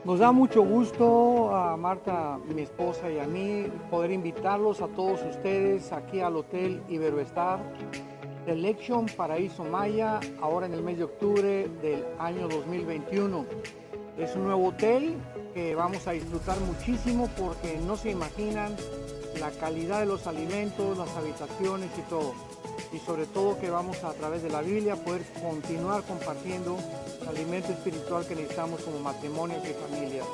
Nos da mucho gusto a Marta, mi esposa, y a mí poder invitarlos a todos ustedes aquí al Hotel Iberoestar Selection Paraíso Maya, ahora en el mes de octubre del año 2021. Es un nuevo hotel que vamos a disfrutar muchísimo porque no se imaginan la calidad de los alimentos, las habitaciones y todo. Y sobre todo que vamos a través de la Biblia poder continuar compartiendo el alimento espiritual que necesitamos como matrimonios y familias.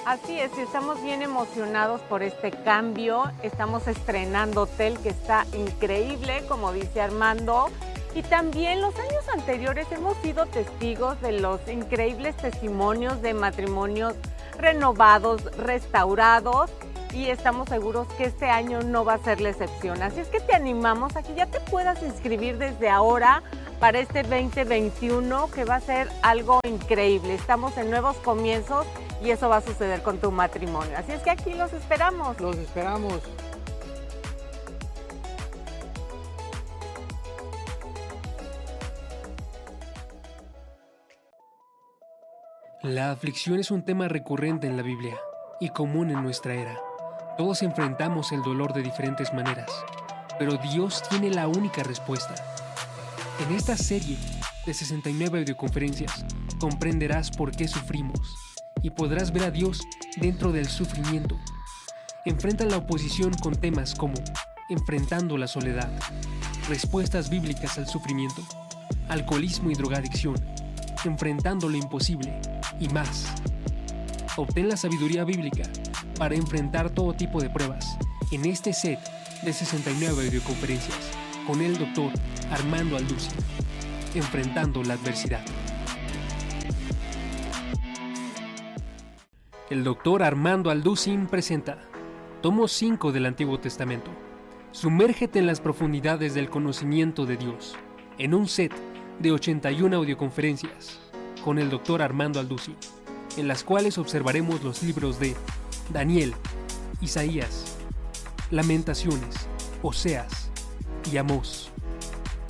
Así es, y estamos bien emocionados por este cambio. Estamos estrenando hotel que está increíble, como dice Armando. Y también los años anteriores hemos sido testigos de los increíbles testimonios de matrimonios renovados, restaurados. Y estamos seguros que este año no va a ser la excepción. Así es que te animamos a que ya te puedas inscribir desde ahora para este 2021, que va a ser algo increíble. Estamos en nuevos comienzos y eso va a suceder con tu matrimonio. Así es que aquí los esperamos. Los esperamos. La aflicción es un tema recurrente en la Biblia y común en nuestra era. Todos enfrentamos el dolor de diferentes maneras, pero Dios tiene la única respuesta. En esta serie de 69 audioconferencias comprenderás por qué sufrimos y podrás ver a Dios dentro del sufrimiento. Enfrenta la oposición con temas como enfrentando la soledad, respuestas bíblicas al sufrimiento, alcoholismo y drogadicción, enfrentando lo imposible y más. Obtén la sabiduría bíblica para enfrentar todo tipo de pruebas en este set de 69 audioconferencias con el Dr. Armando Alducin, enfrentando la adversidad. El Dr. Armando Alducin presenta Tomo 5 del Antiguo Testamento. Sumérgete en las profundidades del conocimiento de Dios en un set de 81 audioconferencias con el Dr. Armando Alducin, en las cuales observaremos los libros de Daniel, Isaías, Lamentaciones, Oseas y Amós.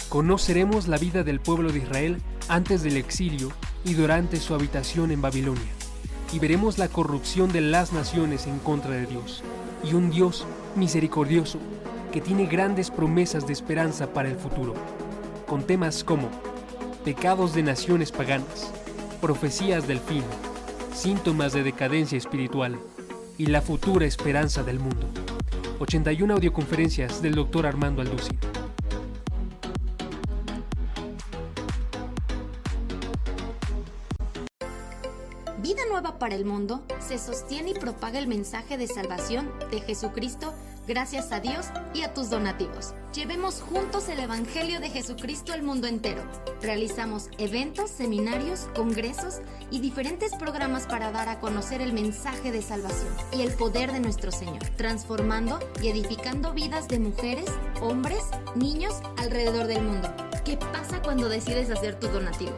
Conoceremos la vida del pueblo de Israel antes del exilio y durante su habitación en Babilonia, y veremos la corrupción de las naciones en contra de Dios, y un Dios misericordioso que tiene grandes promesas de esperanza para el futuro, con temas como pecados de naciones paganas, profecías del fin, síntomas de decadencia espiritual y la futura esperanza del mundo. 81 audioconferencias del Dr. Armando Alducin. Vida Nueva para el Mundo se sostiene y propaga el mensaje de salvación de Jesucristo gracias a Dios y a tus donativos. Llevemos juntos el Evangelio de Jesucristo al mundo entero. Realizamos eventos, seminarios, congresos y diferentes programas para dar a conocer el mensaje de salvación y el poder de nuestro Señor, transformando y edificando vidas de mujeres, hombres, niños alrededor del mundo. ¿Qué pasa cuando decides hacer tu donativo?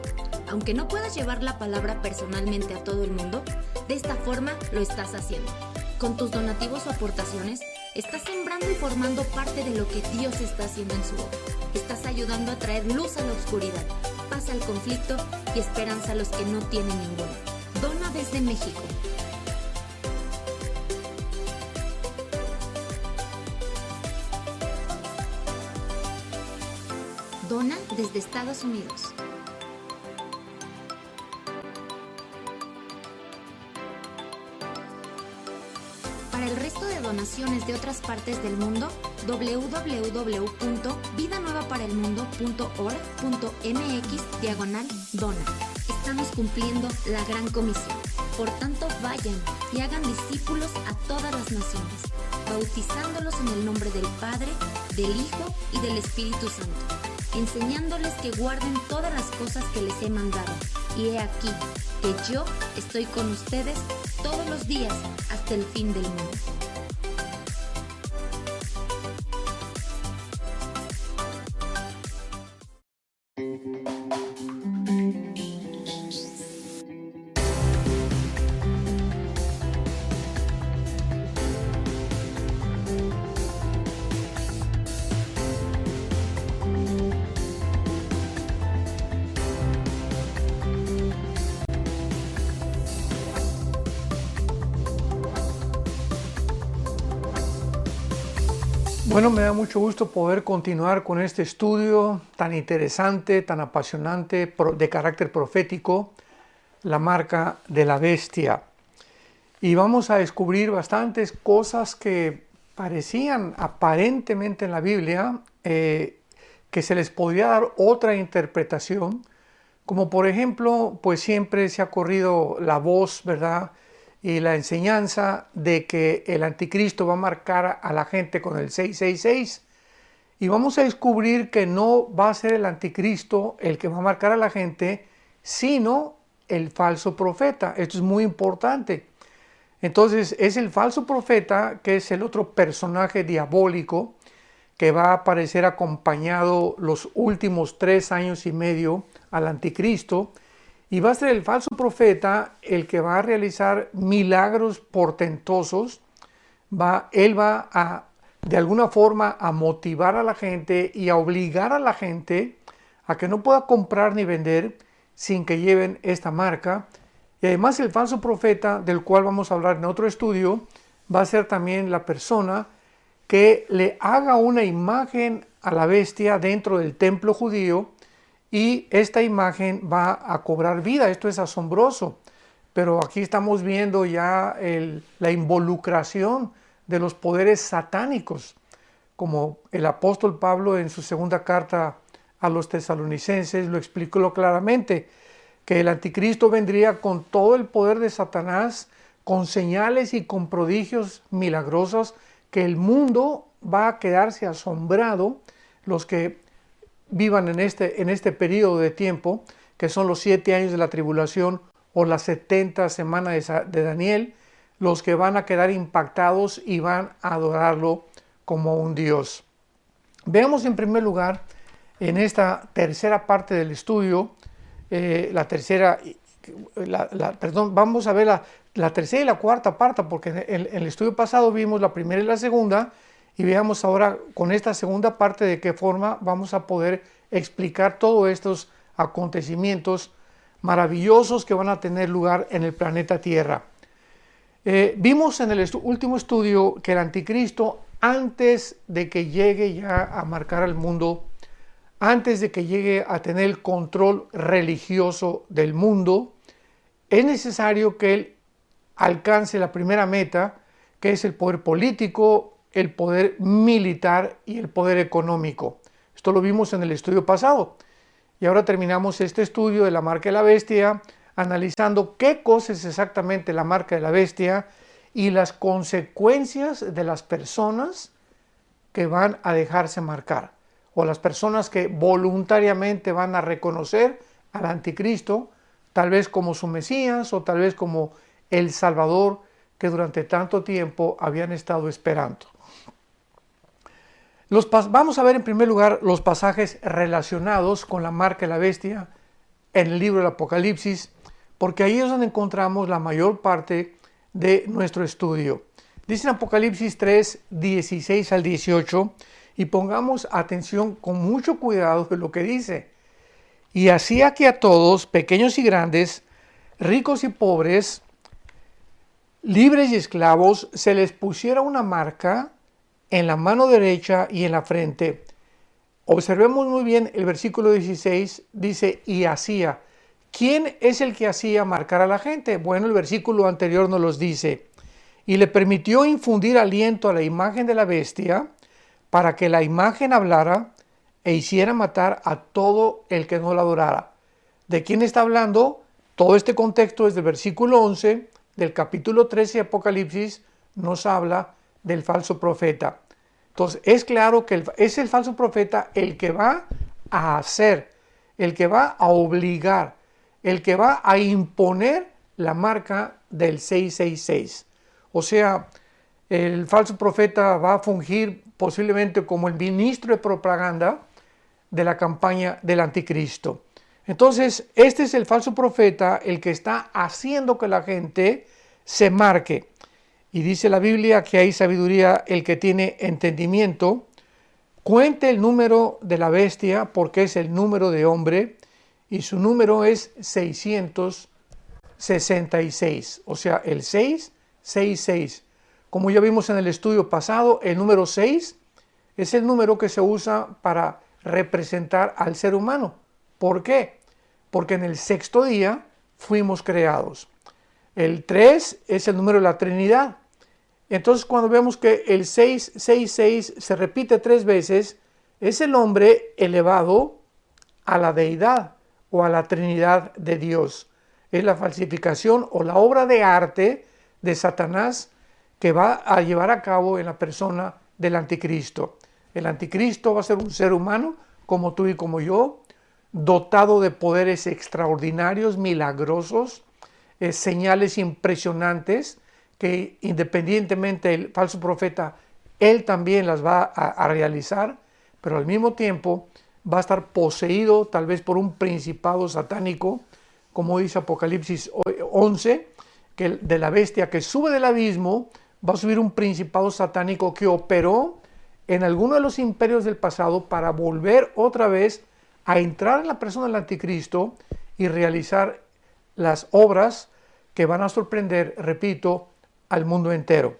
Aunque no puedas llevar la palabra personalmente a todo el mundo, de esta forma lo estás haciendo. Con tus donativos o aportaciones, estás sembrando y formando parte de lo que Dios está haciendo en su obra. Estás ayudando a traer luz a la oscuridad, paz al conflicto y esperanza a los que no tienen ninguna. Dona desde México. Dona desde Estados Unidos. Para el resto de donaciones de otras partes del mundo, www.vidanuevaparelmundo.org.mx/dona. Estamos cumpliendo la gran comisión. Por tanto, vayan y hagan discípulos a todas las naciones, bautizándolos en el nombre del Padre, del Hijo y del Espíritu Santo, enseñándoles que guarden todas las cosas que les he mandado. Y he aquí que yo estoy con ustedes todos los días hasta el fin del mundo. Bueno, me da mucho gusto poder continuar con este estudio tan interesante, tan apasionante, de carácter profético, la marca de la bestia. Y vamos a descubrir bastantes cosas que parecían aparentemente en la Biblia, que se les podría dar otra interpretación, como por ejemplo, pues siempre se ha corrido la voz, ¿verdad?, y la enseñanza de que el anticristo va a marcar a la gente con el 666, y vamos a descubrir que no va a ser el anticristo el que va a marcar a la gente, sino el falso profeta. Esto es muy importante. Entonces es el falso profeta, que es el otro personaje diabólico que va a aparecer acompañado los últimos 3 años y medio al anticristo. Y va a ser el falso profeta el que va a realizar milagros portentosos. Él va a, de alguna forma, a motivar a la gente y a obligar a la gente a que no pueda comprar ni vender sin que lleven esta marca. Y además el falso profeta, del cual vamos a hablar en otro estudio, va a ser también la persona que le haga una imagen a la bestia dentro del templo judío, y esta imagen va a cobrar vida. Esto es asombroso, pero aquí estamos viendo ya la involucración de los poderes satánicos, como el apóstol Pablo en su segunda carta a los tesalonicenses lo explicó claramente, que el anticristo vendría con todo el poder de Satanás, con señales y con prodigios milagrosos, que el mundo va a quedarse asombrado, los que vivan en este periodo de tiempo, que son los 7 años de la tribulación o las 70 semanas de Daniel, los que van a quedar impactados y van a adorarlo como un Dios. Veamos en primer lugar, en esta tercera parte del estudio, vamos a ver la tercera y la cuarta parte, porque en el estudio pasado vimos la primera y la segunda, y veamos ahora con esta segunda parte de qué forma vamos a poder explicar todos estos acontecimientos maravillosos que van a tener lugar en el planeta Tierra. Vimos en el último estudio que el anticristo, antes de que llegue ya a marcar al mundo, antes de que llegue a tener el control religioso del mundo, es necesario que él alcance la primera meta, que es el poder político, el poder militar y el poder económico. Esto lo vimos en el estudio pasado. Y ahora terminamos este estudio de la marca de la bestia, analizando qué cosa es exactamente la marca de la bestia y las consecuencias de las personas que van a dejarse marcar, o las personas que voluntariamente van a reconocer al anticristo, tal vez como su Mesías o tal vez como el Salvador que durante tanto tiempo habían estado esperando. Vamos a ver en primer lugar los pasajes relacionados con la marca de la bestia en el libro del Apocalipsis, porque ahí es donde encontramos la mayor parte de nuestro estudio. Dice en Apocalipsis 3, 16 al 18, y pongamos atención con mucho cuidado de lo que dice. Y hacía que a todos, pequeños y grandes, ricos y pobres, libres y esclavos, se les pusiera una marca en la mano derecha y en la frente. Observemos muy bien el versículo 16, dice, y hacía. ¿Quién es el que hacía marcar a la gente? Bueno, el versículo anterior nos los dice. Y le permitió infundir aliento a la imagen de la bestia, para que la imagen hablara e hiciera matar a todo el que no la adorara. ¿De quién está hablando? Todo este contexto es del versículo 11 del capítulo 13 de Apocalipsis, nos habla del falso profeta. Entonces es claro que es el falso profeta el que va a hacer, el que va a obligar, el que va a imponer la marca del 666. O sea, el falso profeta va a fungir posiblemente como el ministro de propaganda de la campaña del anticristo. Entonces, este es el falso profeta el que está haciendo que la gente se marque. Y dice la Biblia que hay sabiduría el que tiene entendimiento. Cuente el número de la bestia porque es el número de hombre y su número es 666. O sea, el 666. Como ya vimos en el estudio pasado, el número 6 es el número que se usa para representar al ser humano. ¿Por qué? Porque en el sexto día fuimos creados. El 3 es el número de la Trinidad. Entonces, cuando vemos que el 666 se repite 3 veces, es el hombre elevado a la deidad o a la Trinidad de Dios. Es la falsificación o la obra de arte de Satanás que va a llevar a cabo en la persona del anticristo. El anticristo va a ser un ser humano como tú y como yo, dotado de poderes extraordinarios, milagrosos, señales impresionantes que independientemente del falso profeta, él también las va a realizar, pero al mismo tiempo va a estar poseído tal vez por un principado satánico, como dice Apocalipsis 11, que de la bestia que sube del abismo va a subir un principado satánico que operó en alguno de los imperios del pasado para volver otra vez a entrar en la persona del anticristo y realizar las obras que van a sorprender, repito, al mundo entero.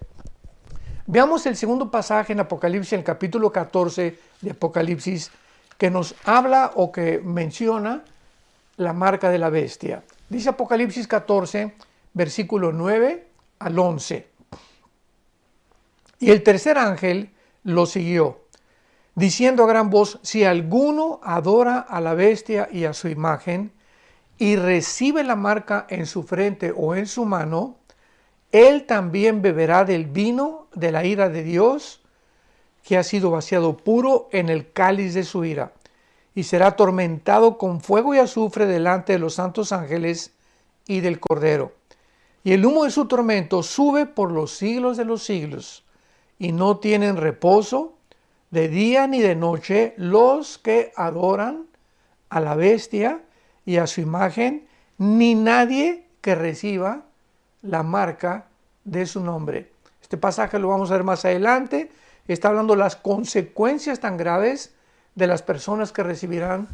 Veamos el segundo pasaje en Apocalipsis, el capítulo 14 de Apocalipsis, que nos habla o que menciona la marca de la bestia. Dice Apocalipsis 14, versículo 9 al 11. Y el tercer ángel lo siguió, diciendo a gran voz: si alguno adora a la bestia y a su imagen, y recibe la marca en su frente o en su mano, él también beberá del vino de la ira de Dios, que ha sido vaciado puro en el cáliz de su ira, y será atormentado con fuego y azufre delante de los santos ángeles y del Cordero. Y el humo de su tormento sube por los siglos de los siglos, y no tienen reposo de día ni de noche los que adoran a la bestia y a su imagen, ni nadie que reciba la marca de su nombre. Este pasaje lo vamos a ver más adelante. Está hablando de las consecuencias tan graves de las personas que recibirán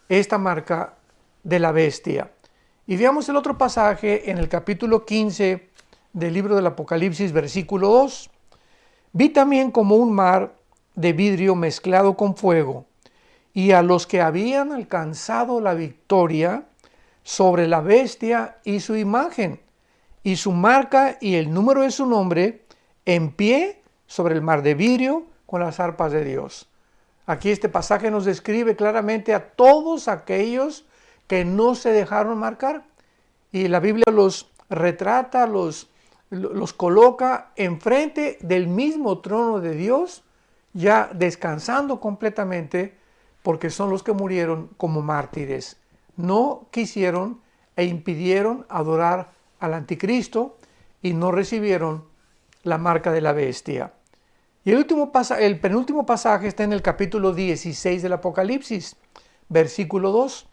esta marca de la bestia. Y veamos el otro pasaje en el capítulo 15 del libro del Apocalipsis, versículo 2. Vi también como un mar de vidrio mezclado con fuego, y a los que habían alcanzado la victoria sobre la bestia y su imagen, y su marca y el número de su nombre, en pie sobre el mar de vidrio con las arpas de Dios. Aquí este pasaje nos describe claramente a todos aquellos que no se dejaron marcar, y la Biblia los retrata, los coloca enfrente del mismo trono de Dios, ya descansando completamente, porque son los que murieron como mártires. No quisieron e impidieron adorar al anticristo y no recibieron la marca de la bestia. Y el penúltimo pasaje está en el capítulo 16 del Apocalipsis, versículo 2.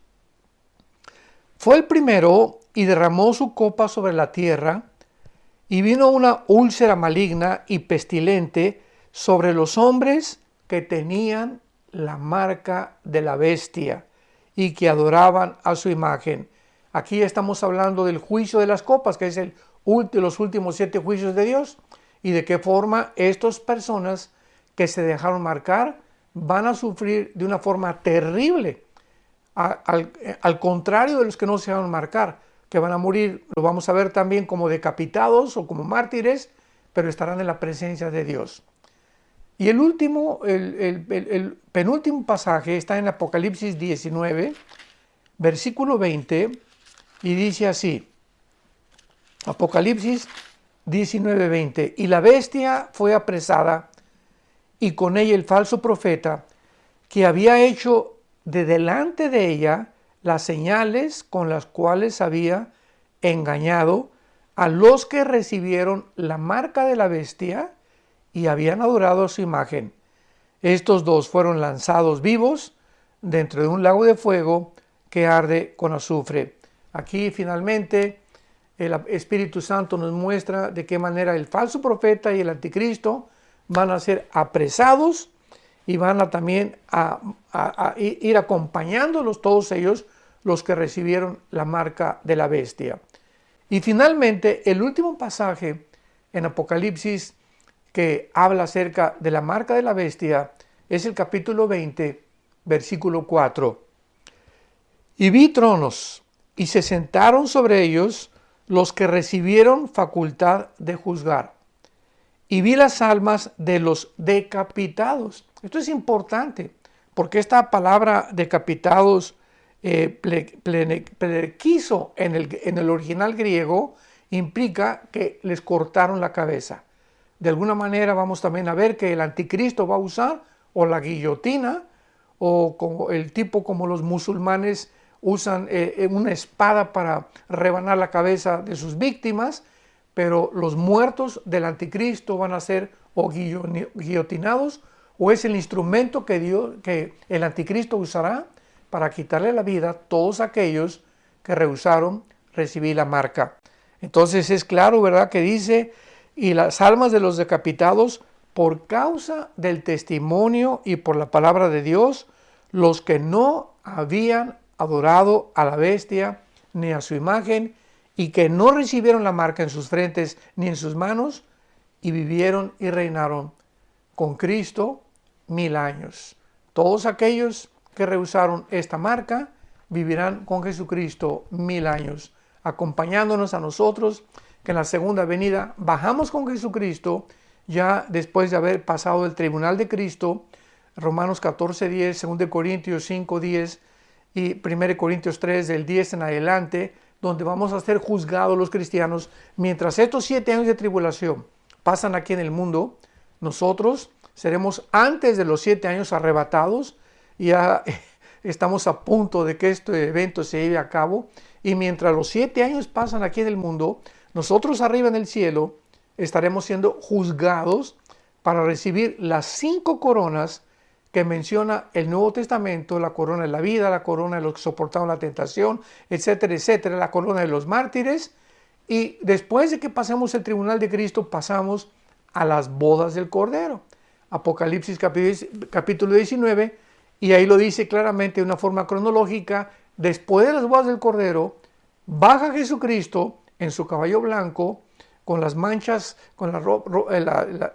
Fue el primero y derramó su copa sobre la tierra, y vino una úlcera maligna y pestilente sobre los hombres que tenían la marca de la bestia y que adoraban a su imagen. Aquí estamos hablando del juicio de las copas, que es los últimos 7 juicios de Dios, y de qué forma estas personas que se dejaron marcar van a sufrir de una forma terrible, al contrario de los que no se dejaron marcar, que van a morir, lo vamos a ver también como decapitados o como mártires, pero estarán en la presencia de Dios. Y el penúltimo pasaje está en Apocalipsis 19, versículo 20, y dice así, Apocalipsis 19, 20, y la bestia fue apresada, y con ella el falso profeta, que había hecho de delante de ella las señales con las cuales había engañado a los que recibieron la marca de la bestia y habían adorado su imagen. Estos dos fueron lanzados vivos dentro de un lago de fuego que arde con azufre. Aquí finalmente el Espíritu Santo nos muestra de qué manera el falso profeta y el anticristo van a ser apresados y van a también a ir acompañándolos todos ellos, los que recibieron la marca de la bestia. Y finalmente el último pasaje en Apocalipsis que habla acerca de la marca de la bestia Es el capítulo 20, versículo 4. Y vi tronos, y se sentaron sobre ellos los que recibieron facultad de juzgar. Y vi las almas de los decapitados. Esto es importante, porque esta palabra decapitados, plequizo en el original griego, implica que les cortaron la cabeza. De alguna manera vamos también a ver que el anticristo va a usar o la guillotina, o como el tipo como los musulmanes usan una espada para rebanar la cabeza de sus víctimas, pero los muertos del anticristo van a ser o guillotinados, o es el instrumento que el anticristo usará para quitarle la vida a todos aquellos que rehusaron recibir la marca. Entonces es claro, ¿verdad?, que dice, y las almas de los decapitados por causa del testimonio y por la palabra de Dios, los que no habían adorado a la bestia ni a su imagen, y que no recibieron la marca en sus frentes ni en sus manos, y vivieron y reinaron con Cristo 1000 años. Todos aquellos que rehusaron esta marca vivirán con Jesucristo 1000 años, acompañándonos a nosotros, que en la segunda venida bajamos con Jesucristo, ya después de haber pasado el tribunal de Cristo, Romanos 14:10, 2 Corintios 5:10 y 1 Corintios 3 del 10 en adelante, donde vamos a ser juzgados los cristianos. Mientras estos 7 años de tribulación pasan aquí en el mundo, nosotros seremos antes de los 7 años arrebatados. Ya estamos a punto de que este evento se lleve a cabo, y mientras los 7 años pasan aquí en el mundo, nosotros arriba en el cielo estaremos siendo juzgados para recibir las 5 coronas que menciona el Nuevo Testamento: la corona de la vida, la corona de los que soportaron la tentación, etcétera, etcétera, la corona de los mártires. Y después de que pasemos el tribunal de Cristo, pasamos a las bodas del Cordero. Apocalipsis capítulo 19, y ahí lo dice claramente de una forma cronológica: después de las bodas del Cordero, baja Jesucristo en su caballo blanco, con las manchas, con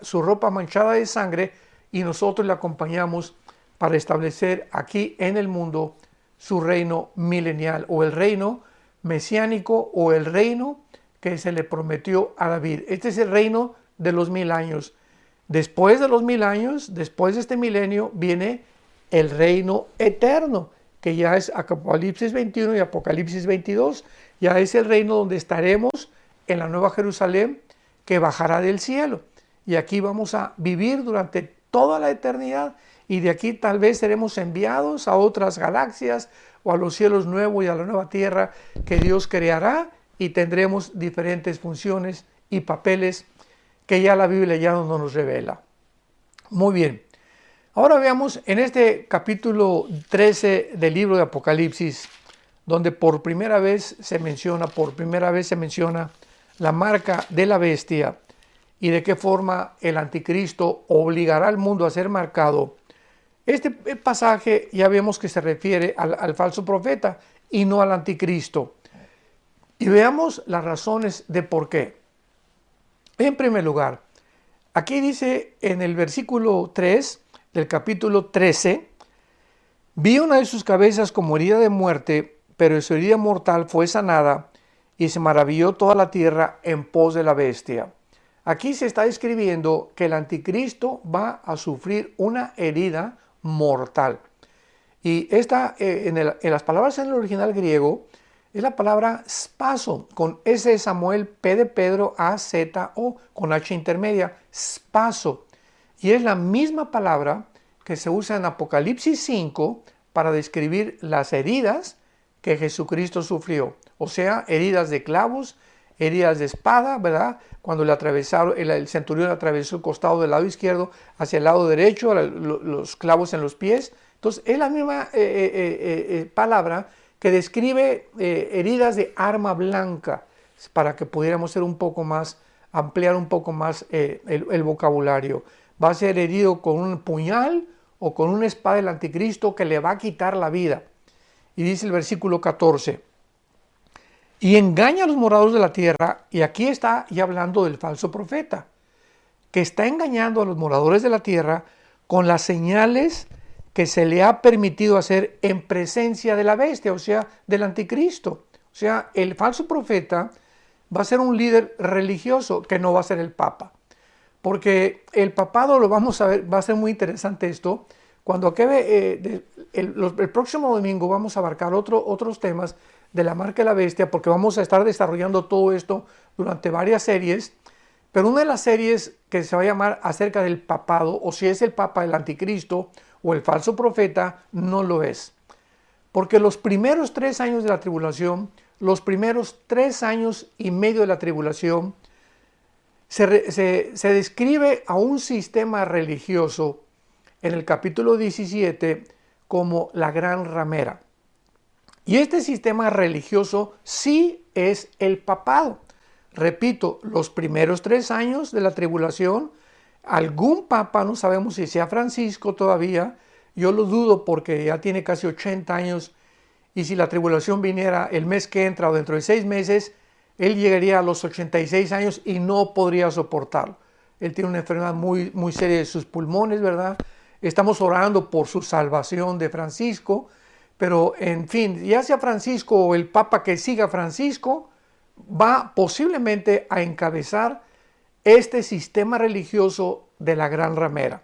su ropa manchada de sangre, y nosotros le acompañamos para establecer aquí en el mundo su reino milenial, o el reino mesiánico, o el reino que se le prometió a David. Este es el reino de los 1000 años. Después de los 1000 años, después de este milenio, viene el reino eterno, que ya es Apocalipsis 21 y Apocalipsis 22. Ya es el reino donde estaremos en la Nueva Jerusalén, que bajará del cielo. Y aquí vamos a vivir durante toda la eternidad, y de aquí tal vez seremos enviados a otras galaxias, o a los cielos nuevos y a la nueva tierra que Dios creará, y tendremos diferentes funciones y papeles que ya la Biblia ya no nos revela. Muy bien, ahora veamos en este capítulo 13 del libro de Apocalipsis, donde por primera vez se menciona la marca de la bestia, y de qué forma el anticristo obligará al mundo a ser marcado. Este pasaje ya vemos que se refiere al falso profeta y no al anticristo. Y veamos las razones de por qué. En primer lugar, aquí dice en el versículo 3 del capítulo 13: vi una de sus cabezas como herida de muerte, pero su herida mortal fue sanada, y se maravilló toda la tierra en pos de la bestia. Aquí se está describiendo que el anticristo va a sufrir una herida mortal. Y esta, en las palabras en el original griego, es la palabra spaso, con S de Samuel, P de Pedro, A, Z, O, con H intermedia, spaso. Y es la misma palabra que se usa en Apocalipsis 5 para describir las heridas que Jesucristo sufrió. O sea, heridas de clavos, heridas de espada, ¿verdad? Cuando le atravesaron, el centurión atravesó el costado del lado izquierdo hacia el lado derecho, los clavos en los pies. Entonces, es la misma palabra que describe heridas de arma blanca, para que pudiéramos ser un poco más, ampliar un poco más el vocabulario. Va a ser herido con un puñal o con una espada del anticristo que le va a quitar la vida. Y dice el versículo 14: y engaña a los moradores de la tierra. Y aquí está ya hablando del falso profeta, que está engañando a los moradores de la tierra con las señales que se le ha permitido hacer en presencia de la bestia, o sea, del anticristo. O sea, el falso profeta va a ser un líder religioso que no va a ser el papa. Porque el papado, lo vamos a ver, va a ser muy interesante esto. Cuando acabe el próximo domingo vamos a abarcar otros temas de la marca de la bestia, porque vamos a estar desarrollando todo esto durante varias series. Pero una de las series que se va a llamar acerca del papado, o si es el papa el anticristo o el falso profeta, no lo es. Porque los primeros 3 años de la tribulación, los primeros 3 años y medio de la tribulación, se describe a un sistema religioso en el capítulo 17 como la gran ramera. Y este sistema religioso sí es el papado. Repito, los primeros 3 años de la tribulación, algún papa, no sabemos si sea Francisco todavía, yo lo dudo porque ya tiene casi 80 años, y si la tribulación viniera el mes que entra o dentro de 6 meses, él llegaría a los 86 años y no podría soportarlo. Él tiene una enfermedad muy, muy seria de sus pulmones, ¿verdad? Estamos orando por su salvación de Francisco, pero en fin, ya sea Francisco o el papa que siga a Francisco, va posiblemente a encabezar este sistema religioso de la gran ramera.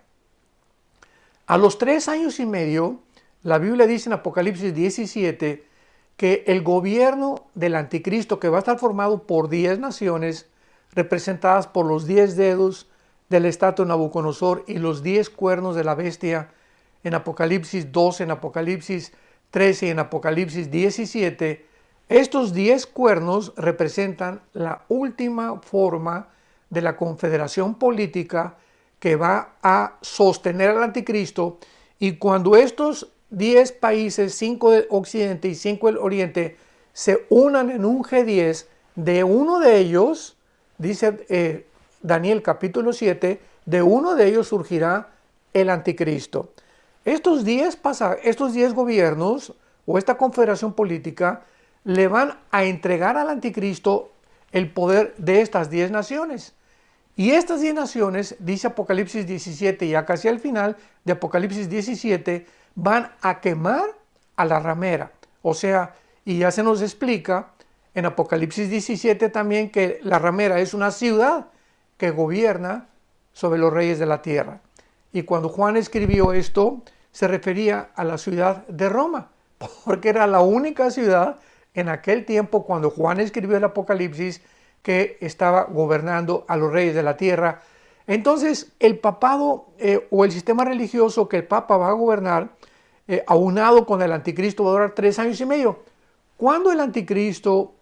A los 3 años y medio, la Biblia dice en Apocalipsis 17 que el gobierno del anticristo, que va a estar formado por 10 naciones, representadas por los 10 dedos de la estatua de Nabucodonosor y los 10 cuernos de la bestia, en Apocalipsis 12, en Apocalipsis 13 y en Apocalipsis 17, estos 10 cuernos representan la última forma de la confederación política que va a sostener al anticristo, y cuando estos 10 países, 5 del occidente y 5 del oriente, se unan en un G10, de uno de ellos, dice Daniel capítulo 7, de uno de ellos surgirá el anticristo. Estos 10 gobiernos o esta confederación política le van a entregar al anticristo el poder de estas 10 naciones. Y estas 10 naciones, dice Apocalipsis 17, ya casi al final de Apocalipsis 17, van a quemar a la ramera. O sea, y ya se nos explica en Apocalipsis 17 también que la ramera es una ciudad que gobierna sobre los reyes de la tierra. Y cuando Juan escribió esto, se refería a la ciudad de Roma, porque era la única ciudad en aquel tiempo cuando Juan escribió el Apocalipsis que estaba gobernando a los reyes de la tierra. Entonces, el papado o el sistema religioso que el papa va a gobernar, aunado con el anticristo, va a durar 3 años y medio. Cuando el anticristo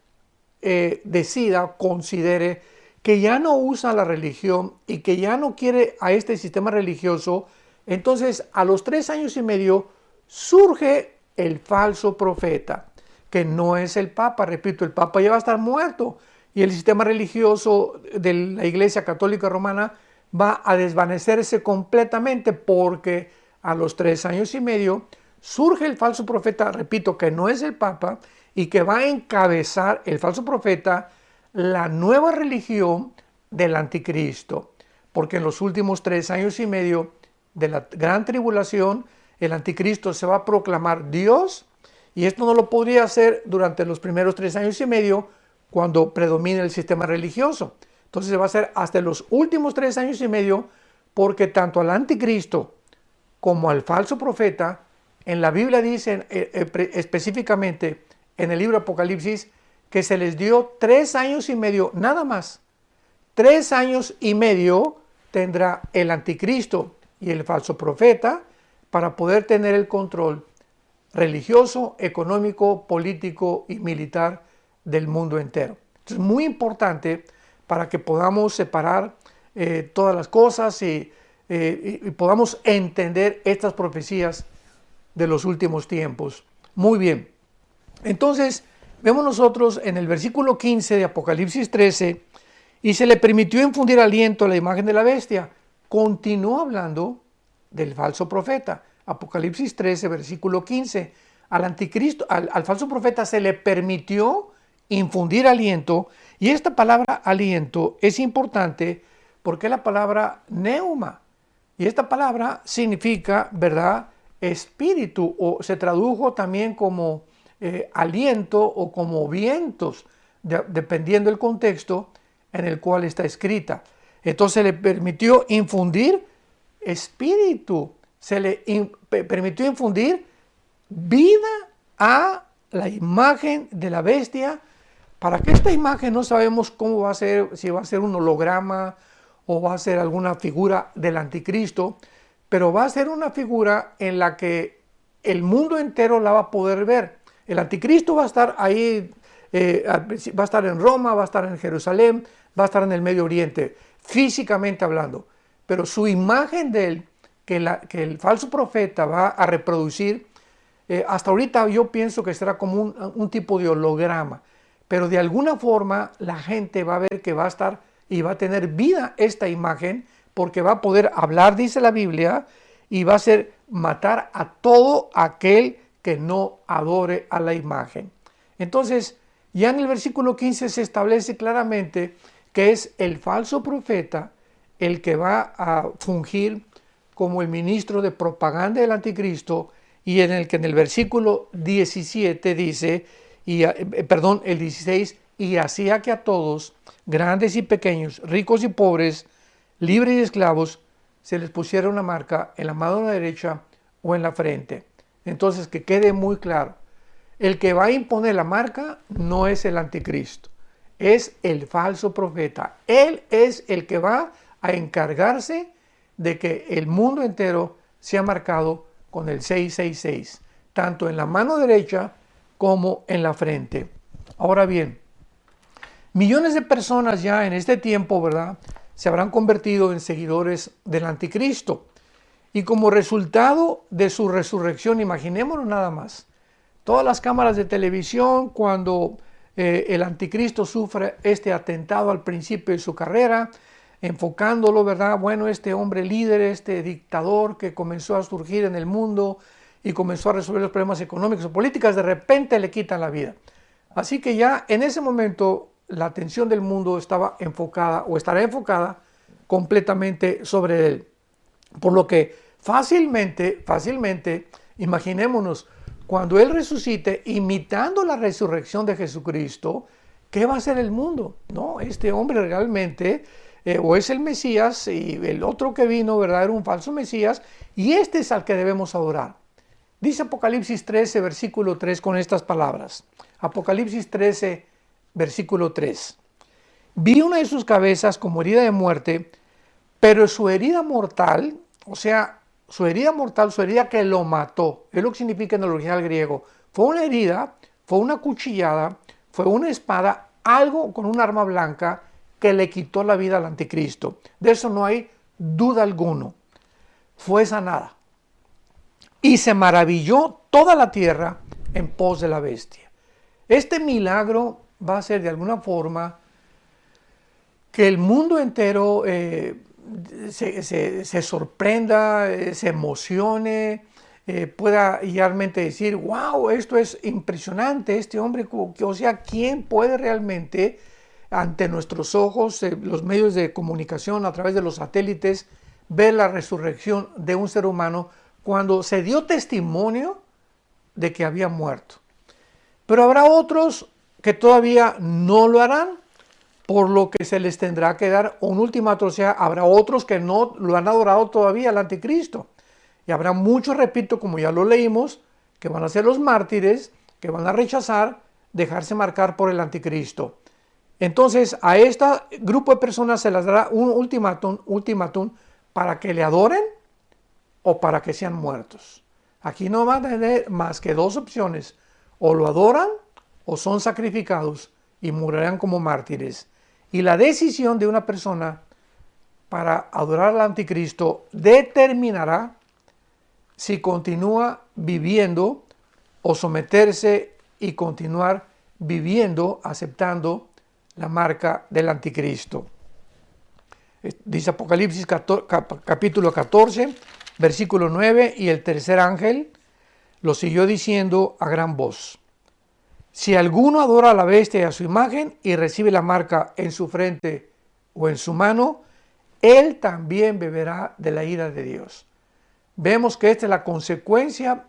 considere que ya no usa la religión y que ya no quiere a este sistema religioso, entonces a los 3 años y medio surge el falso profeta, que no es el papa. Repito, el papa ya va a estar muerto y el sistema religioso de la Iglesia Católica Romana va a desvanecerse completamente, porque a los 3 años y medio surge el falso profeta, repito, que no es el papa, y que va a encabezar el falso profeta la nueva religión del anticristo, porque en los últimos 3 años y medio de la gran tribulación, el anticristo se va a proclamar Dios, y esto no lo podría hacer durante los primeros 3 años y medio cuando predomina el sistema religioso. Entonces se va a hacer hasta los últimos 3 años y medio, porque tanto al anticristo como al falso profeta, en la Biblia dicen específicamente en el libro Apocalipsis que se les dio 3 años y medio, nada más. 3 años y medio tendrá el anticristo y el falso profeta para poder tener el control religioso, económico, político y militar del mundo entero. Esto es muy importante para que podamos separar todas las cosas y podamos entender estas profecías de los últimos tiempos. Muy bien. Entonces, vemos nosotros en el versículo 15 de Apocalipsis 13, y se le permitió infundir aliento a la imagen de la bestia. Continuó hablando del falso profeta. Apocalipsis 13, versículo 15. Al anticristo, al falso profeta se le permitió infundir aliento, y esta palabra aliento es importante porque es la palabra neuma, Y esta palabra significa, ¿verdad?, espíritu, o se tradujo también como aliento o como vientos, dependiendo del contexto en el cual está escrita. Entonces le permitió infundir espíritu, se le permitió infundir vida a la imagen de la bestia, para que esta imagen no sabemos cómo va a ser, si va a ser un holograma o va a ser alguna figura del anticristo, pero va a ser una figura en la que el mundo entero la va a poder ver. El anticristo va a estar ahí, va a estar en Roma, va a estar en Jerusalén, va a estar en el Medio Oriente, físicamente hablando, pero su imagen de él, que el falso profeta va a reproducir, hasta ahorita yo pienso que será como un tipo de holograma, pero de alguna forma la gente va a ver que va a estar y va a tener vida esta imagen, porque va a poder hablar, dice la Biblia, y va a ser matar a todo aquel que no adore a la imagen. Entonces, ya en el versículo 15 se establece claramente que es el falso profeta el que va a fungir como el ministro de propaganda del anticristo, y en el versículo 17 dice, el 16, y hacía que a todos, grandes y pequeños, ricos y pobres, libres y esclavos, se les pusiera una marca en la mano derecha o en la frente. Entonces, que quede muy claro, el que va a imponer la marca no es el anticristo, es el falso profeta. Él es el que va a encargarse de que el mundo entero sea marcado con el 666, tanto en la mano derecha como en la frente. Ahora bien, millones de personas ya en este tiempo, ¿verdad?, se habrán convertido en seguidores del anticristo. Y como resultado de su resurrección, imaginémonos nada más, todas las cámaras de televisión, cuando el anticristo sufre este atentado al principio de su carrera, enfocándolo, ¿verdad? Bueno, este hombre líder, este dictador que comenzó a surgir en el mundo y comenzó a resolver los problemas económicos o políticos, de repente le quitan la vida. Así que ya en ese momento la atención del mundo estaba enfocada o estará enfocada completamente sobre él. Por lo que fácilmente, imaginémonos, cuando él resucite, imitando la resurrección de Jesucristo, ¿qué va a hacer el mundo? No, este hombre realmente o es el Mesías, y el otro que vino, ¿verdad?, era un falso Mesías, y este es al que debemos adorar. Dice Apocalipsis 13, versículo 3, con estas palabras. Apocalipsis 13, versículo 3. Vi una de sus cabezas como herida de muerte, pero su herida mortal, o sea, su herida que lo mató, es lo que significa en el original griego, fue una herida, fue una cuchillada, fue una espada, algo con un arma blanca que le quitó la vida al anticristo. De eso no hay duda alguno. Fue sanada. Y se maravilló toda la tierra en pos de la bestia. Este milagro va a ser de alguna forma que el mundo entero se sorprenda, se emocione, pueda realmente decir, wow, esto es impresionante, este hombre, o sea, ¿quién puede realmente ante nuestros ojos, los medios de comunicación a través de los satélites, ver la resurrección de un ser humano cuando se dio testimonio de que había muerto? Pero habrá otros que todavía no lo harán, por lo que se les tendrá que dar un ultimátum. O sea, habrá otros que no lo han adorado todavía al anticristo. Y habrá muchos, repito, como ya lo leímos, que van a ser los mártires, que van a rechazar, dejarse marcar por el anticristo. Entonces, a este grupo de personas se les dará un ultimátum para que le adoren o para que sean muertos. Aquí no van a tener más que dos opciones: o lo adoran o son sacrificados y morirán como mártires. Y la decisión de una persona para adorar al anticristo determinará si continúa viviendo o someterse y continuar viviendo, aceptando la marca del anticristo. Dice Apocalipsis capítulo 14, versículo 9, y el tercer ángel lo siguió diciendo a gran voz: si alguno adora a la bestia y a su imagen y recibe la marca en su frente o en su mano, él también beberá de la ira de Dios. Vemos que esta es la consecuencia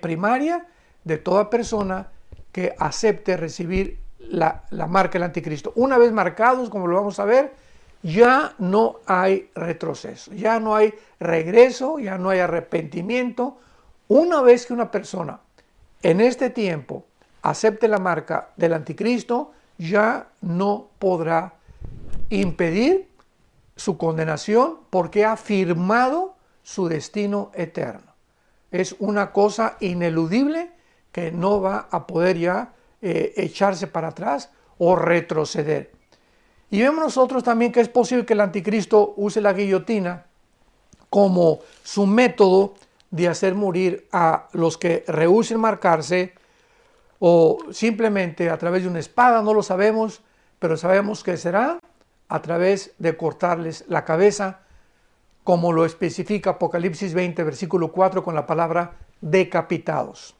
primaria de toda persona que acepte recibir la marca del anticristo. Una vez marcados, como lo vamos a ver, ya no hay retroceso, ya no hay regreso, ya no hay arrepentimiento. Una vez que una persona en este tiempo acepte la marca del anticristo, ya no podrá impedir su condenación porque ha firmado su destino eterno. Es una cosa ineludible que no va a poder ya echarse para atrás o retroceder. Y vemos nosotros también que es posible que el anticristo use la guillotina como su método de hacer morir a los que rehúsen marcarse, o simplemente a través de una espada, no lo sabemos, pero sabemos que será a través de cortarles la cabeza, como lo especifica Apocalipsis 20, versículo 4, con la palabra decapitados.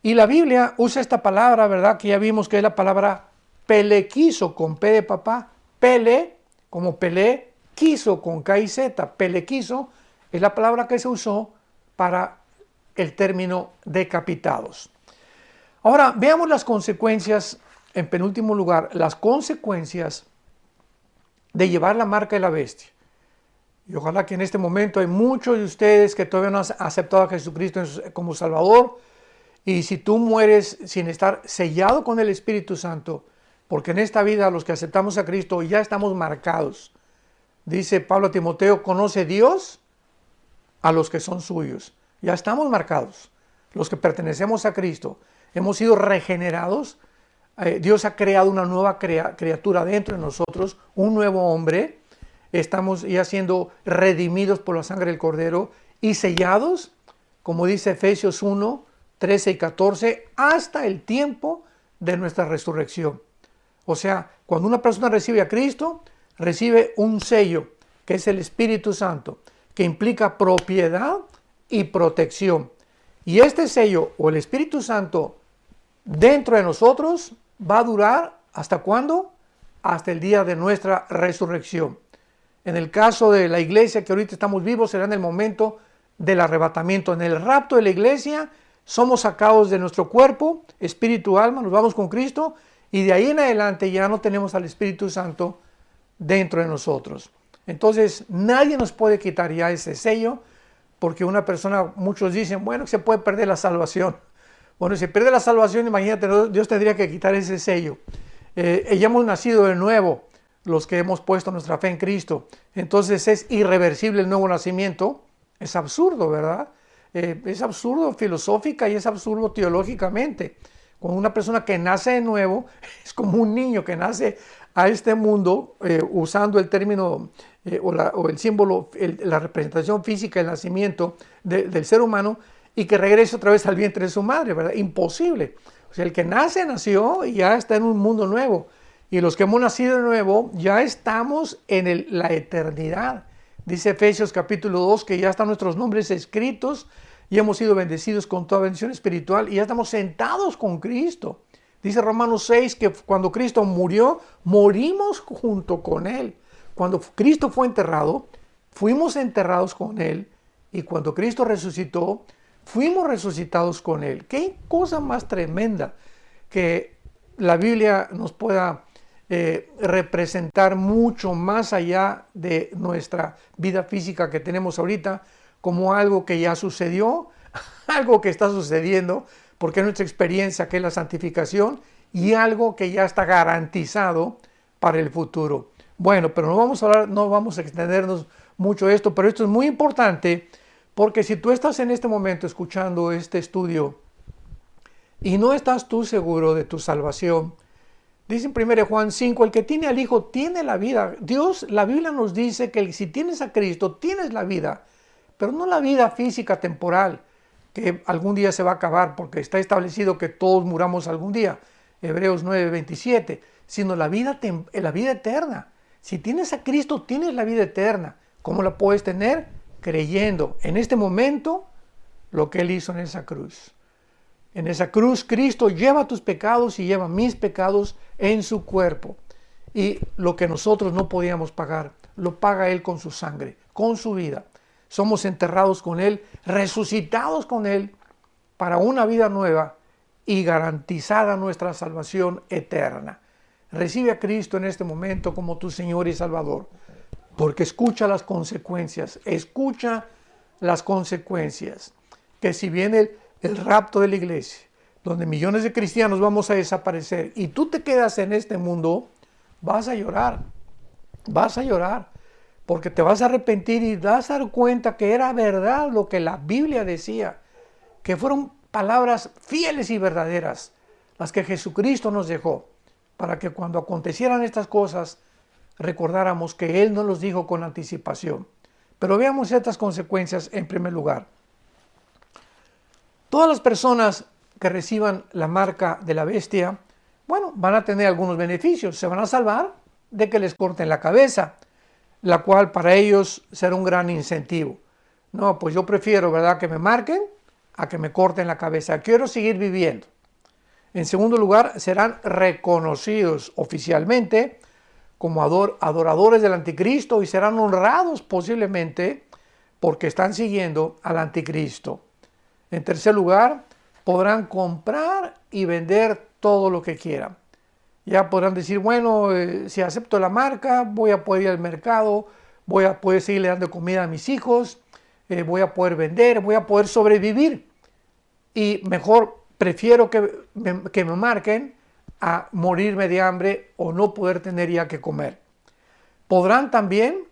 Y la Biblia usa esta palabra, ¿verdad? Que ya vimos que es la palabra pelequizo, con P de papá, pele, como pelé, quiso, con K y Z, pelequizo, es la palabra que se usó para el término decapitados. Ahora, veamos las consecuencias, en penúltimo lugar, las consecuencias de llevar la marca de la bestia. Y ojalá que en este momento hay muchos de ustedes que todavía no han aceptado a Jesucristo como Salvador. Y si tú mueres sin estar sellado con el Espíritu Santo, porque en esta vida los que aceptamos a Cristo ya estamos marcados. Dice Pablo a Timoteo, conoce Dios a los que son suyos. Ya estamos marcados. Los que pertenecemos a Cristo, hemos sido regenerados. Dios ha creado una nueva criatura dentro de nosotros, un nuevo hombre. Estamos ya siendo redimidos por la sangre del Cordero y sellados, como dice Efesios 1, 13 y 14, hasta el tiempo de nuestra resurrección. O sea, cuando una persona recibe a Cristo, recibe un sello, que es el Espíritu Santo, que implica propiedad y protección. Y este sello, o el Espíritu Santo, dentro de nosotros, va a durar, ¿hasta cuándo? Hasta el día de nuestra resurrección. En el caso de la iglesia que ahorita estamos vivos, será en el momento del arrebatamiento. En el rapto de la iglesia, somos sacados de nuestro cuerpo, espíritu, alma, nos vamos con Cristo, y de ahí en adelante ya no tenemos al Espíritu Santo dentro de nosotros. Entonces, nadie nos puede quitar ya ese sello, porque una persona, muchos dicen, bueno, se puede perder la salvación. Bueno, si pierde la salvación, imagínate, Dios tendría que quitar ese sello. Ya hemos nacido de nuevo, los que hemos puesto nuestra fe en Cristo. Entonces es irreversible el nuevo nacimiento. Es absurdo, ¿verdad? Es absurdo filosófica y es absurdo teológicamente. Cuando una persona que nace de nuevo es como un niño que nace a este mundo usando el término o el símbolo, la representación física del nacimiento del ser humano, y que regrese otra vez al vientre de su madre, ¿verdad? Imposible. O sea, el que nació y ya está en un mundo nuevo. Y los que hemos nacido de nuevo ya estamos en la eternidad. Dice Efesios capítulo 2 que ya están nuestros nombres escritos y hemos sido bendecidos con toda bendición espiritual y ya estamos sentados con Cristo. Dice Romanos 6 que cuando Cristo murió, morimos junto con Él. Cuando Cristo fue enterrado, fuimos enterrados con Él, y cuando Cristo resucitó, fuimos resucitados con Él. Qué cosa más tremenda que la Biblia nos pueda representar mucho más allá de nuestra vida física que tenemos ahorita, como algo que ya sucedió, algo que está sucediendo, porque es nuestra experiencia, que es la santificación, y algo que ya está garantizado para el futuro. Bueno, pero no vamos a extendernos mucho esto, pero esto es muy importante, porque si tú estás en este momento escuchando este estudio y no estás tú seguro de tu salvación, dice en 1 Juan 5, el que tiene al Hijo tiene la vida. La Biblia nos dice que si tienes a Cristo, tienes la vida, pero no la vida física temporal, que algún día se va a acabar, porque está establecido que todos muramos algún día, Hebreos 9:27, sino la vida eterna. Si tienes a Cristo, tienes la vida eterna. ¿Cómo la puedes tener? Creyendo en este momento lo que Él hizo en esa cruz. En esa cruz Cristo lleva tus pecados y lleva mis pecados en su cuerpo. Y lo que nosotros no podíamos pagar, lo paga Él con su sangre, con su vida. Somos enterrados con Él, resucitados con Él para una vida nueva y garantizada nuestra salvación eterna. Recibe a Cristo en este momento como tu Señor y Salvador, porque escucha las consecuencias, que si viene el rapto de la iglesia, donde millones de cristianos vamos a desaparecer y tú te quedas en este mundo, vas a llorar, porque te vas a arrepentir y vas a dar cuenta que era verdad lo que la Biblia decía, que fueron palabras fieles y verdaderas las que Jesucristo nos dejó, para que cuando acontecieran estas cosas recordáramos que Él nos los dijo con anticipación. Pero veamos estas consecuencias en primer lugar. Todas las personas que reciban la marca de la bestia, bueno, van a tener algunos beneficios. Se van a salvar de que les corten la cabeza, la cual para ellos será un gran incentivo. No, pues yo prefiero, ¿verdad?, que me marquen a que me corten la cabeza. Quiero seguir viviendo. En segundo lugar, serán reconocidos oficialmente como adoradores del anticristo y serán honrados posiblemente porque están siguiendo al anticristo. En tercer lugar, podrán comprar y vender todo lo que quieran. Ya podrán decir, bueno, si acepto la marca, voy a poder ir al mercado, voy a poder seguirle dando comida a mis hijos, voy a poder vender, voy a poder sobrevivir. Y mejor prefiero que me marquen a morirme de hambre o no poder tener ya que comer. Podrán también,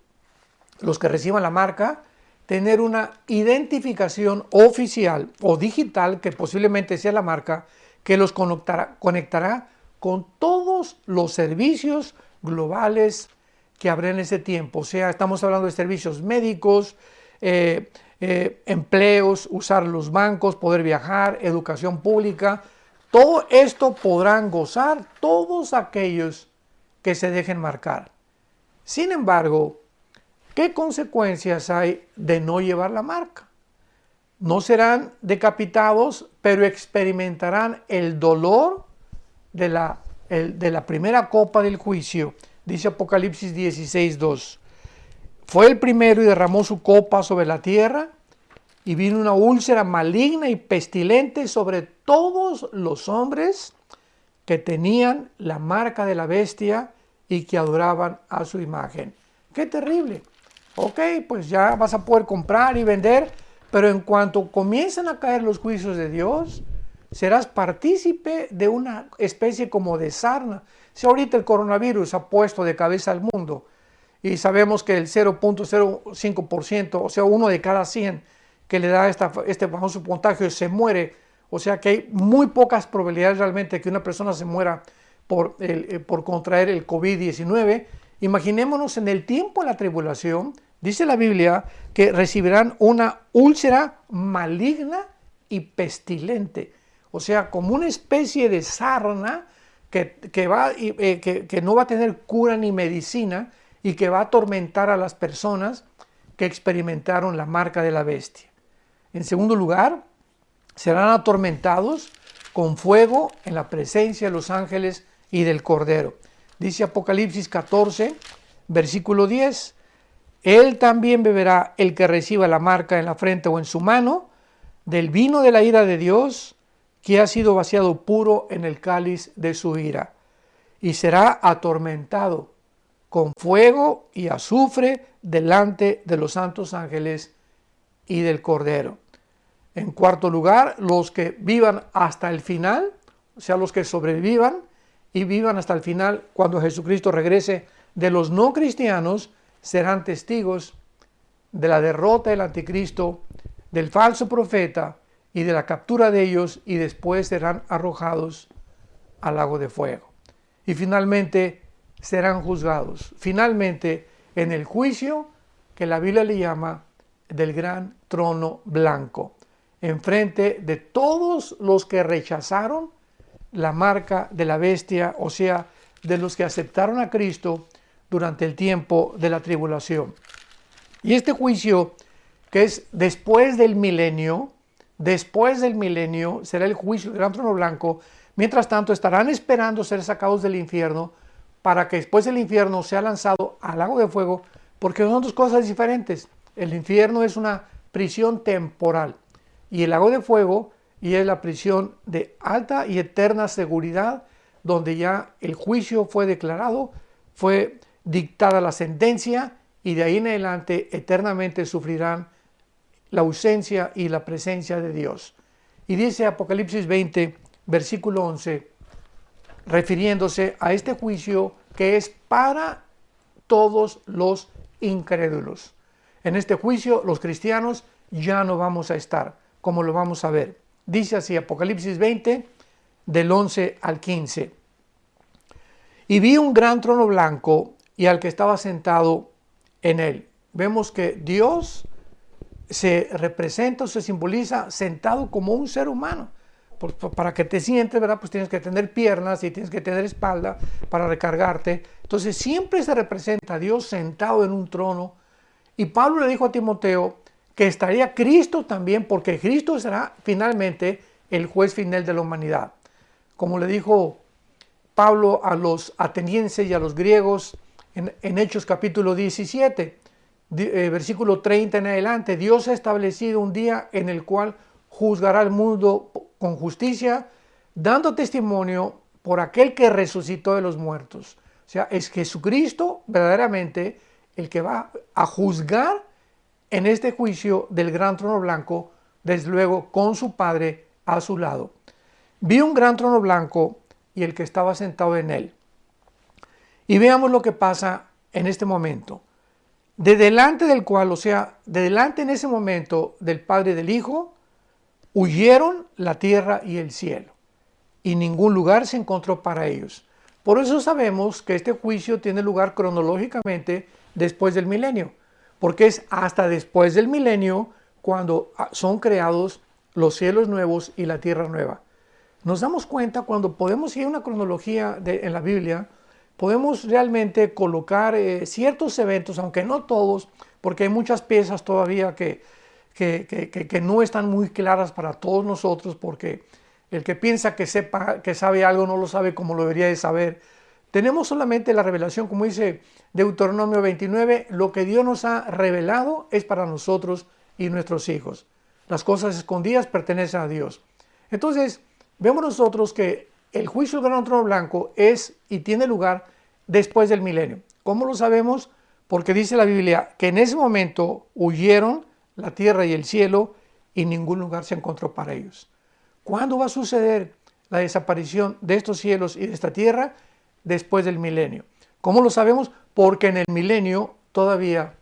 los que reciban la marca, tener una identificación oficial o digital, que posiblemente sea la marca, que los conectará con todos los servicios globales que habrá en ese tiempo. O sea, estamos hablando de servicios médicos, empleos, usar los bancos, poder viajar, educación pública. Todo esto podrán gozar todos aquellos que se dejen marcar. Sin embargo, ¿qué consecuencias hay de no llevar la marca? No serán decapitados, pero experimentarán el dolor de la primera copa del juicio. Dice Apocalipsis 16:2. Fue el primero y derramó su copa sobre la tierra, y vino una úlcera maligna y pestilente sobre todos los hombres que tenían la marca de la bestia y que adoraban a su imagen. ¡Qué terrible! Ok, pues ya vas a poder comprar y vender, pero en cuanto comiencen a caer los juicios de Dios, serás partícipe de una especie como de sarna. Si ahorita el coronavirus ha puesto de cabeza al mundo y sabemos que el 0.05%, o sea, 1 de cada 100 que le da este famoso contagio se muere, o sea que hay muy pocas probabilidades realmente que una persona se muera por contraer el COVID-19. Imaginémonos en el tiempo de la tribulación, dice la Biblia que recibirán una úlcera maligna y pestilente, o sea, como una especie de sarna que no va a tener cura ni medicina y que va a atormentar a las personas que experimentaron la marca de la bestia. En segundo lugar, serán atormentados con fuego en la presencia de los ángeles y del Cordero. Dice Apocalipsis 14, versículo 10, Él también beberá el que reciba la marca en la frente o en su mano, del vino de la ira de Dios, que ha sido vaciado puro en el cáliz de su ira, y será atormentado con fuego y azufre delante de los santos ángeles y del Cordero. En cuarto lugar, los que vivan hasta el final, o sea, los que sobrevivan y vivan hasta el final, cuando Jesucristo regrese, de los no cristianos, serán testigos de la derrota del anticristo, del falso profeta y de la captura de ellos, y después serán arrojados al lago de fuego. Y finalmente serán juzgados, finalmente en el juicio que la Biblia le llama del gran trono blanco, enfrente de todos los que rechazaron la marca de la bestia, o sea, de los que aceptaron a Cristo durante el tiempo de la tribulación. Y este juicio, que es después del milenio, será el juicio del gran trono blanco. Mientras tanto, estarán esperando ser sacados del infierno, para que después del infierno sea lanzado al lago de fuego, porque son dos cosas diferentes. El infierno es una prisión temporal y el lago de fuego y es la prisión de alta y eterna seguridad, donde ya el juicio fue declarado, fue dictada la sentencia y de ahí en adelante eternamente sufrirán la ausencia y la presencia de Dios. Y dice Apocalipsis 20, versículo 11, refiriéndose a este juicio que es para todos los incrédulos. En este juicio los cristianos ya no vamos a estar, como lo vamos a ver. Dice así Apocalipsis 20, del 11 al 15. Y vi un gran trono blanco y al que estaba sentado en él. Vemos que Dios se representa o se simboliza sentado como un ser humano. Para que te sientes, ¿verdad? Pues tienes que tener piernas y tienes que tener espalda para recargarte. Entonces siempre se representa a Dios sentado en un trono. Y Pablo le dijo a Timoteo que estaría Cristo también, porque Cristo será finalmente el juez final de la humanidad. Como le dijo Pablo a los atenienses y a los griegos en Hechos capítulo 17, versículo 30 en adelante, Dios ha establecido un día en el cual juzgará al mundo con justicia, dando testimonio por aquel que resucitó de los muertos. O sea, es Jesucristo verdaderamente el que va a juzgar en este juicio del gran trono blanco, desde luego con su Padre a su lado. Vi un gran trono blanco y el que estaba sentado en él. Y veamos lo que pasa en este momento. De delante del cual, o sea, de delante en ese momento del Padre y del Hijo, huyeron la tierra y el cielo, y ningún lugar se encontró para ellos. Por eso sabemos que este juicio tiene lugar cronológicamente después del milenio, porque es hasta después del milenio cuando son creados los cielos nuevos y la tierra nueva. Nos damos cuenta cuando podemos seguir una cronología en la Biblia, podemos realmente colocar ciertos eventos, aunque no todos, porque hay muchas piezas todavía que no están muy claras para todos nosotros, porque el que piensa que sabe algo no lo sabe como lo debería de saber. Tenemos solamente la revelación, como dice Deuteronomio 29, lo que Dios nos ha revelado es para nosotros y nuestros hijos. Las cosas escondidas pertenecen a Dios. Entonces, vemos nosotros que el juicio del gran trono blanco es y tiene lugar después del milenio. ¿Cómo lo sabemos? Porque dice la Biblia que en ese momento huyeron la tierra y el cielo y ningún lugar se encontró para ellos. ¿Cuándo va a suceder la desaparición de estos cielos y de esta tierra? Después del milenio. ¿Cómo lo sabemos? Porque en el milenio todavía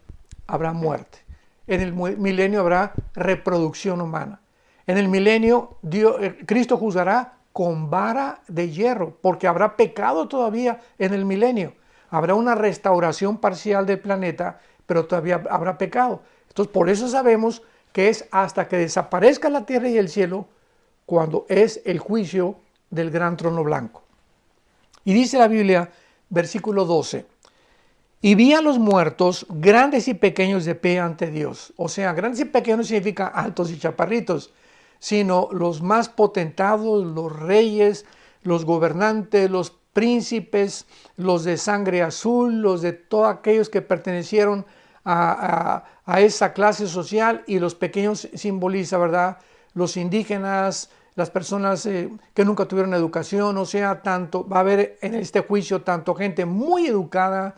habrá muerte. En el milenio habrá reproducción humana. En el milenio Cristo juzgará con vara de hierro, porque habrá pecado todavía en el milenio. Habrá una restauración parcial del planeta, pero todavía habrá pecado. Entonces, por eso sabemos que es hasta que desaparezca la tierra y el cielo cuando es el juicio del gran trono blanco. Y dice la Biblia, versículo 12, y vi a los muertos, grandes y pequeños, de pie ante Dios. O sea, grandes y pequeños no significa altos y chaparritos, sino los más potentados, los reyes, los gobernantes, los príncipes, los de sangre azul, los de todos aquellos que pertenecieron a esa clase social, y los pequeños simboliza, ¿verdad?, los indígenas, las personas que nunca tuvieron educación. O sea, va a haber en este juicio tanto gente muy educada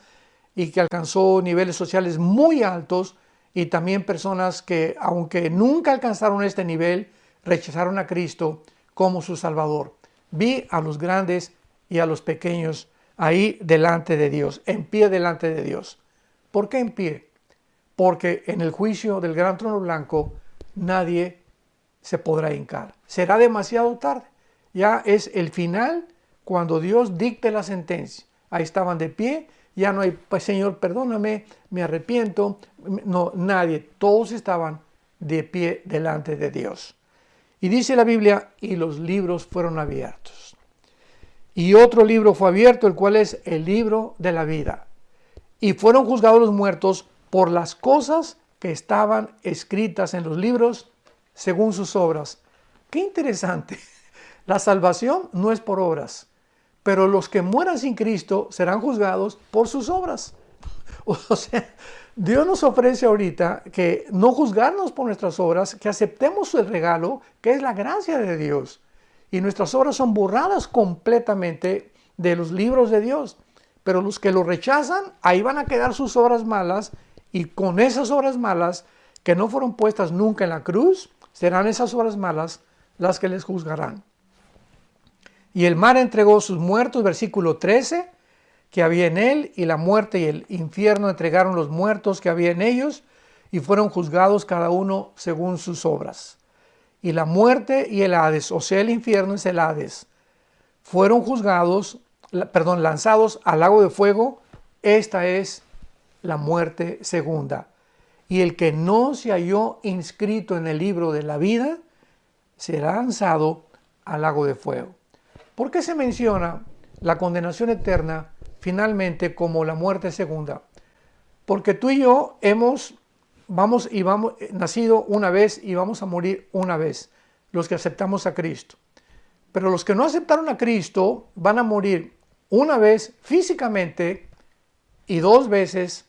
y que alcanzó niveles sociales muy altos, y también personas que, aunque nunca alcanzaron este nivel, rechazaron a Cristo como su Salvador. Vi a los grandes y a los pequeños ahí delante de Dios, en pie delante de Dios. ¿Por qué en pie? Porque en el juicio del gran trono blanco nadie se podrá hincar. Será demasiado tarde. Ya es el final cuando Dios dicte la sentencia. Ahí estaban de pie, ya no hay, pues, Señor, perdóname, me arrepiento. No, nadie, todos estaban de pie delante de Dios. Y dice la Biblia, y los libros fueron abiertos. Y otro libro fue abierto, el cual es el libro de la vida. Y fueron juzgados los muertos por las cosas que estaban escritas en los libros según sus obras. Qué interesante. La salvación no es por obras, pero los que mueran sin Cristo serán juzgados por sus obras. O sea, Dios nos ofrece ahorita que no juzgarnos por nuestras obras, que aceptemos el regalo, que es la gracia de Dios. Y nuestras obras son borradas completamente de los libros de Dios. Pero los que lo rechazan, ahí van a quedar sus obras malas, y con esas obras malas que no fueron puestas nunca en la cruz, serán esas obras malas las que les juzgarán. Y el mar entregó sus muertos, versículo 13, que había en él, y la muerte y el infierno entregaron los muertos que había en ellos, y fueron juzgados cada uno según sus obras. Y la muerte y el Hades, o sea el infierno es el Hades, fueron lanzados al lago de fuego. Esta es la muerte segunda. Y el que no se halló inscrito en el libro de la vida, será lanzado al lago de fuego. ¿Por qué se menciona la condenación eterna finalmente como la muerte segunda? Porque tú y yo hemos nacido una vez y vamos a morir una vez, los que aceptamos a Cristo. Pero los que no aceptaron a Cristo van a morir una vez físicamente y 2 veces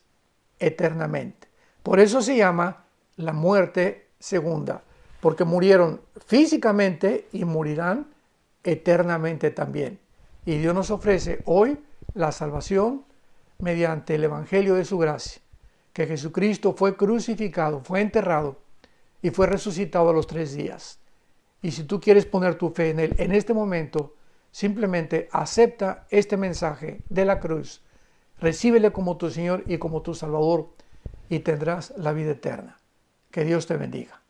eternamente. Por eso se llama la muerte segunda, porque murieron físicamente y morirán eternamente también. Y Dios nos ofrece hoy la salvación mediante el Evangelio de su gracia, que Jesucristo fue crucificado, fue enterrado y fue resucitado a los 3 días. Y si tú quieres poner tu fe en Él en este momento, simplemente acepta este mensaje de la cruz, recíbele como tu Señor y como tu Salvador, y tendrás la vida eterna. Que Dios te bendiga.